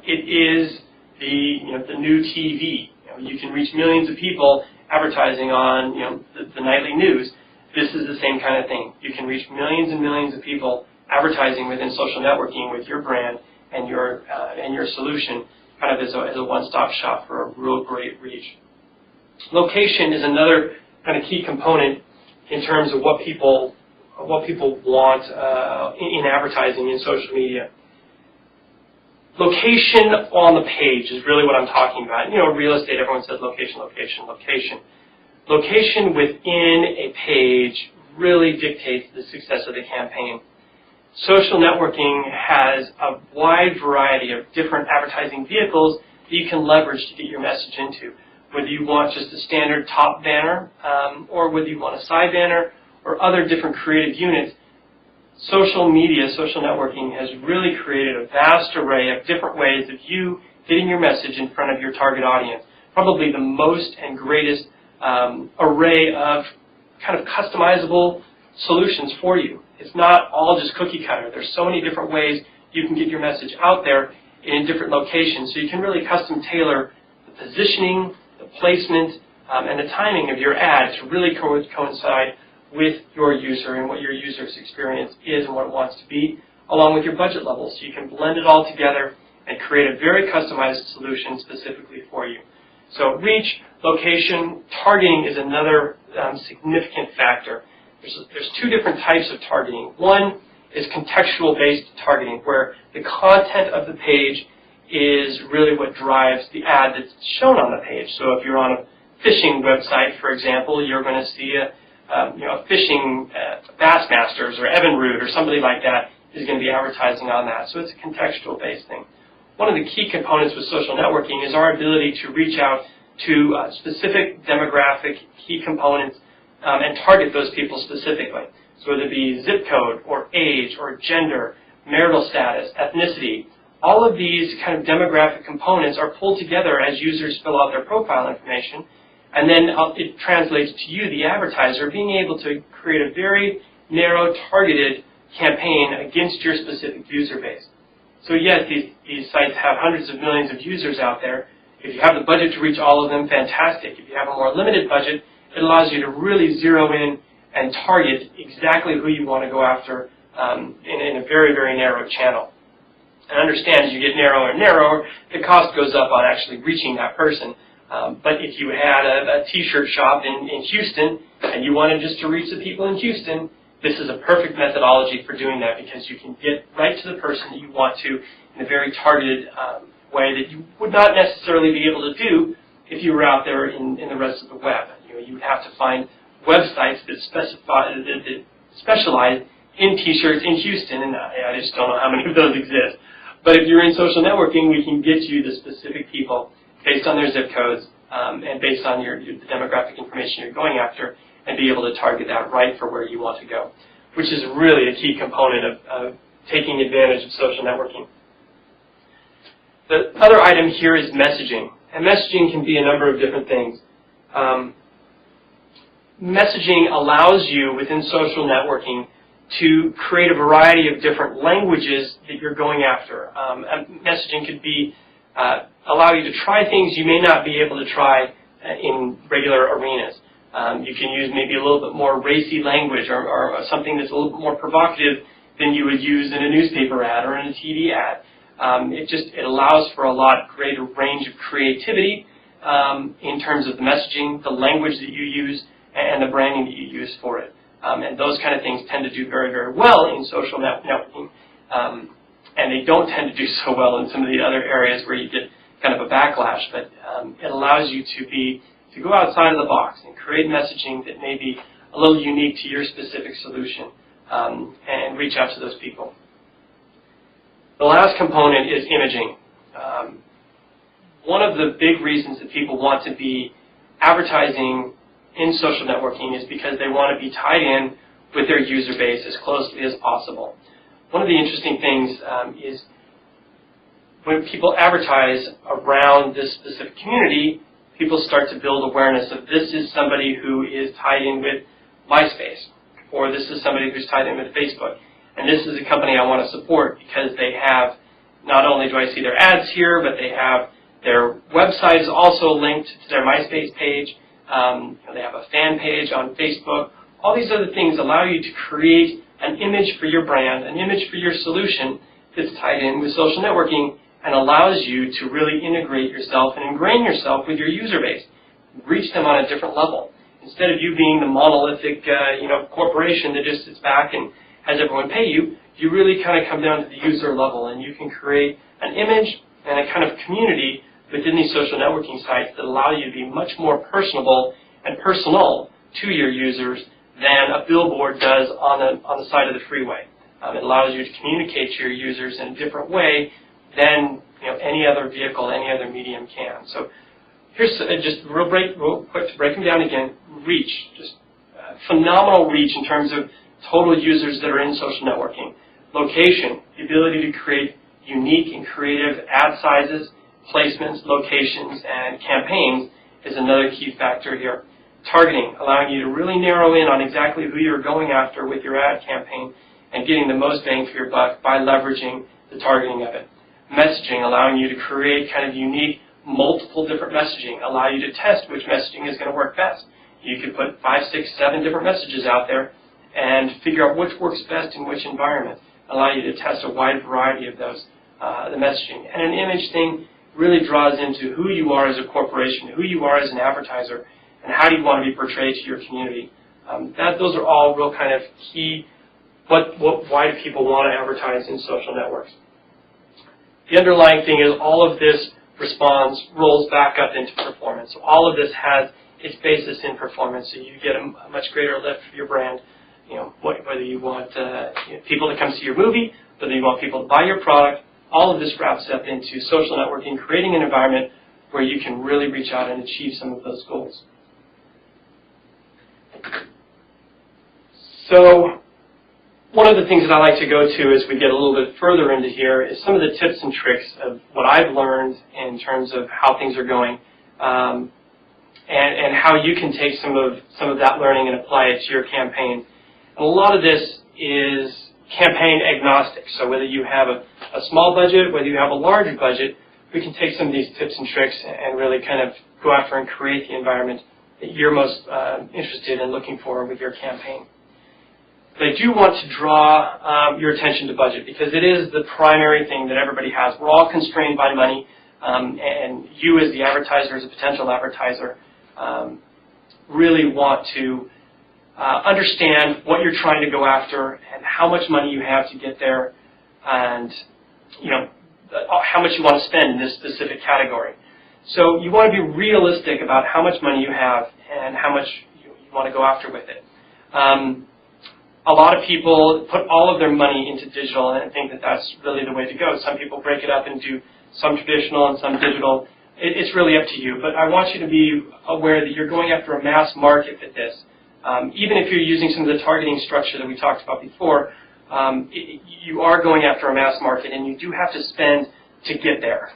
It is the new TV. You can reach millions of people advertising on the nightly news. This is the same kind of thing. You can reach millions and millions of people advertising within social networking with your brand and your solution, kind of as a one-stop shop for a real great reach. Location is another kind of key component in terms of what people want in advertising in social media. Location on the page is really what I'm talking about. Real estate, everyone says location, location, location. Location within a page really dictates the success of the campaign. Social networking has a wide variety of different advertising vehicles that you can leverage to get your message into. Whether you want just a standard top banner or whether you want a side banner or other different creative units, social media, social networking has really created a vast array of different ways of you getting your message in front of your target audience. Probably the most and greatest array of kind of customizable solutions for you. It's not all just cookie cutter. There's so many different ways you can get your message out there in different locations. So you can really custom tailor the positioning, the placement, and the timing of your ad to really coincide with your user and what your user's experience is and what it wants to be, along with your budget levels. So you can blend it all together and create a very customized solution specifically for you. So reach, location, targeting is another significant factor. There's two different types of targeting. One is contextual-based targeting, where the content of the page is really what drives the ad that's shown on the page. So if you're on a fishing website, for example, you're going to see a fishing Bassmasters or Evinrude or somebody like that is going to be advertising on that. So it's a contextual-based thing. One of the key components with social networking is our ability to reach out to specific demographic key components and target those people specifically. So whether it be zip code or age or gender, marital status, ethnicity, all of these kind of demographic components are pulled together as users fill out their profile information, and then it translates to you, the advertiser, being able to create a very narrow, targeted campaign against your specific user base. So yes, these sites have hundreds of millions of users out there. If you have the budget to reach all of them, fantastic. If you have a more limited budget, it allows you to really zero in and target exactly who you want to go after in a very, very narrow channel. And understand, as you get narrower and narrower, the cost goes up on actually reaching that person. But if you had a t-shirt shop in Houston and you wanted just to reach the people in Houston, this is a perfect methodology for doing that, because you can get right to the person that you want to in a very targeted way that you would not necessarily be able to do if you were out there in the rest of the web. You would have to find websites that specialize in t-shirts in Houston, and I just don't know how many of those exist. But if you're in social networking, we can get you the specific people based on their zip codes and based on the demographic information you're going after, and be able to target that right for where you want to go, which is really a key component of taking advantage of social networking. The other item here is messaging, and messaging can be a number of different things. Messaging allows you within social networking to create a variety of different languages that you're going after. Messaging could be allow you to try things you may not be able to try in regular arenas. You can use maybe a little bit more racy language or something that's a little bit more provocative than you would use in a newspaper ad or in a TV ad. It allows for a lot greater range of creativity in terms of the messaging, the language that you use, and the branding that you use for it. And those kind of things tend to do very, very well in social networking. And they don't tend to do so well in some of the other areas where you get kind of a backlash. But it allows you to go outside of the box and create messaging that may be a little unique to your specific solution and reach out to those people. The last component is imaging. One of the big reasons that people want to be advertising in social networking is because they want to be tied in with their user base as closely as possible. One of the interesting things is when people advertise around this specific community, people start to build awareness of this is somebody who is tied in with MySpace, or this is somebody who's tied in with Facebook, and this is a company I want to support because they have not only do I see their ads here, but they have their website is also linked to their MySpace page. They have a fan page on Facebook. All these other things allow you to create an image for your brand, an image for your solution that's tied in with social networking and allows you to really integrate yourself and ingrain yourself with your user base, reach them on a different level. Instead of you being the monolithic corporation that just sits back and has everyone pay you, you really kind of come down to the user level, and you can create an image and a kind of community within these social networking sites that allow you to be much more personable and personal to your users than a billboard does on the side of the freeway. It allows you to communicate to your users in a different way than any other vehicle, any other medium can. So here's just real quick to break them down again. Reach, just phenomenal reach in terms of total users that are in social networking. Location, the ability to create unique and creative ad sizes, placements, locations, and campaigns is another key factor here. Targeting, allowing you to really narrow in on exactly who you're going after with your ad campaign and getting the most bang for your buck by leveraging the targeting of it. Messaging, allowing you to create kind of unique, multiple different messaging, allow you to test which messaging is going to work best. You could put 5, 6, 7 different messages out there and figure out which works best in which environment, allow you to test a wide variety of those, the messaging. And an image thing really draws into who you are as a corporation, who you are as an advertiser, and how do you want to be portrayed to your community. Those are all real kind of key, why do people want to advertise in social networks. The underlying thing is all of this rolls back up into performance. So all of this has its basis in performance, so you get a much greater lift for your brand. Whether you want people to come see your movie, whether you want people to buy your product, all of this wraps up into social networking, creating an environment where you can really reach out and achieve some of those goals. So one of the things that I like to go to as we get a little bit further into here is some of the tips and tricks of what I've learned in terms of how things are going, and how you can take some of that learning and apply it to your campaign. And a lot of this is campaign agnostic. So whether you have a small budget, whether you have a large budget, we can take some of these tips and tricks and really kind of go after and create the environment that you're most interested in looking for with your campaign. But I do want to draw your attention to budget, because it is the primary thing that everybody has. We're all constrained by money, and you as the advertiser, as a potential advertiser, really want to understand what you're trying to go after and how much money you have to get there, and how much you want to spend in this specific category. So you want to be realistic about how much money you have and how much you want to go after with it. A lot of people put all of their money into digital and think that that's really the way to go. Some people break it up and do some traditional and some digital. It's really up to you. But I want you to be aware that you're going after a mass market with this. Even if you're using some of the targeting structure that we talked about before, you are going after a mass market, and you do have to spend to get there.